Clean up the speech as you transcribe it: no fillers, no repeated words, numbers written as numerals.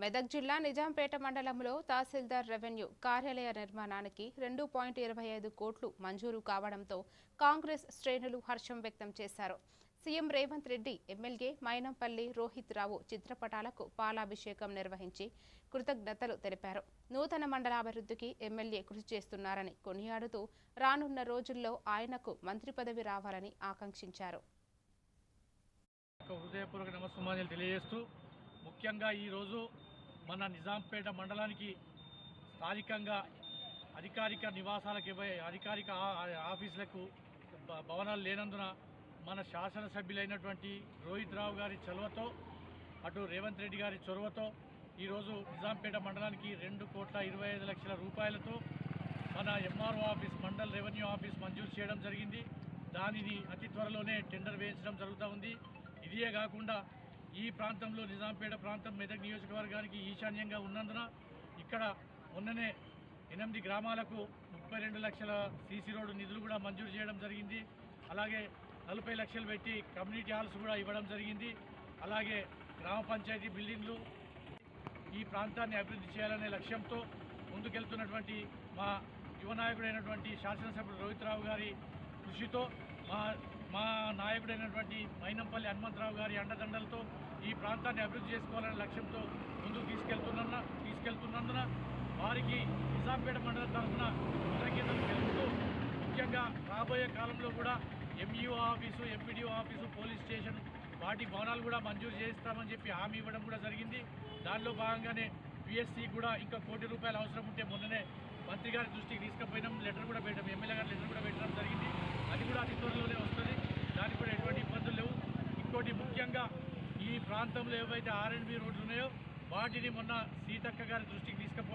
మెదక్ జిల్లా నిజాంపేట మండలంలో తహసీల్దార్ రెవెన్యూ కార్యాలయ నిర్మాణానికి 2.25 కోట్లు మంజూరు కావడంతో కాంగ్రెస్ శ్రేణులు హర్షం వ్యక్తం చేశారు. సీఎం రేవంత్ రెడ్డి ఎమ్మెల్యే మైనంపల్లి రోహిత్ రావు చిత్రపటాలకు పాలాభిషేకం నిర్వహించి కృతజ్ఞతలు తెలిపారు. నూతన మండలాభివృద్ధికి ఎమ్మెల్యే కృషి చేస్తున్నారని కొనియాడుతూ రానున్న రోజుల్లో ఆయనకు మంత్రి పదవి రావాలని ఆకాంక్షించారు. హృదయపూర్వక నమస్సుమాంజలి తెలియజేస్తూ ముఖ్యంగా ఈరోజు మన నిజాంపేట మండలానికి స్థానికంగా అధికారిక నివాసాలకు అధికారిక ఆఫీసులకు భవనాలు లేనందున మన శాసనసభ్యులైనటువంటి రోహిత్ రావు గారి చొరవతో అటు రేవంత్ రెడ్డి గారి చొరవతో ఈరోజు నిజాంపేట మండలానికి 2,25,00,000 రూపాయలతో మన MRO office mandal revenue office మంజూరు చేయడం జరిగింది. దానిని అతి త్వరలోనే టెండర్ వేయించడం జరుగుతూ ఉంది. ఇదే కాకుండా ఈ ప్రాంతంలో నిజాంపేట ప్రాంతం మెదక్ నియోజకవర్గానికి ఈశాన్యంగా ఉన్నందున ఇక్కడ మొన్ననే 8 గ్రామాలకు 32 లక్షల సీసీ రోడ్డు నిధులు కూడా మంజూరు చేయడం జరిగింది. అలాగే 40 లక్షలు పెట్టి కమ్యూనిటీ హాల్స్ కూడా ఇవ్వడం జరిగింది. అలాగే గ్రామ పంచాయతీ బిల్డింగ్లు ఈ ప్రాంతాన్ని అభివృద్ధి చేయాలనే లక్ష్యంతో ముందుకెళ్తున్నటువంటి మా యువ నాయకుడైనటువంటి శాసనసభ్యుడు రోహిత్ రావు గారి కృషితో మా నాయకుడైనటువంటి మైనంపల్లి హనుమంతరావు గారి అండదండలతో ఈ ప్రాంతాన్ని అభివృద్ధి చేసుకోవాలనే లక్ష్యంతో ముందుకు తీసుకెళ్తున్నందున వారికి నిజాంపేట మండలం తరఫున కృతజ్ఞతలు తెలుపుతూ ముఖ్యంగా రాబోయే కాలంలో కూడా MEO office, MPDO office, police station వాటి భవనాలు కూడా మంజూరు చేస్తామని చెప్పి హామీ ఇవ్వడం కూడా జరిగింది. దానిలో భాగంగానే పిఎస్సి కూడా ఇంకా ₹1 కోటి అవసరం ఉంటే మొన్ననే మంత్రి గారి దృష్టికి తీసుకుపోయినాం. లెటర్ కూడా పెట్టాం, ఎమ్మెల్యే గారి లెటర్ కూడా పెట్టడం జరిగింది. అది కూడా అతి త్వరలోనే వస్తుంది. దానికి కూడా ఎటువంటి ఇబ్బందులు లేవు. ఇంకోటి ముఖ్యంగా ఈ ప్రాంతంలో ఏవైతే R&B రోడ్లు ఉన్నాయో వాటిని మొన్న సీతక్క గారి దృష్టికి తీసుకుపోవడం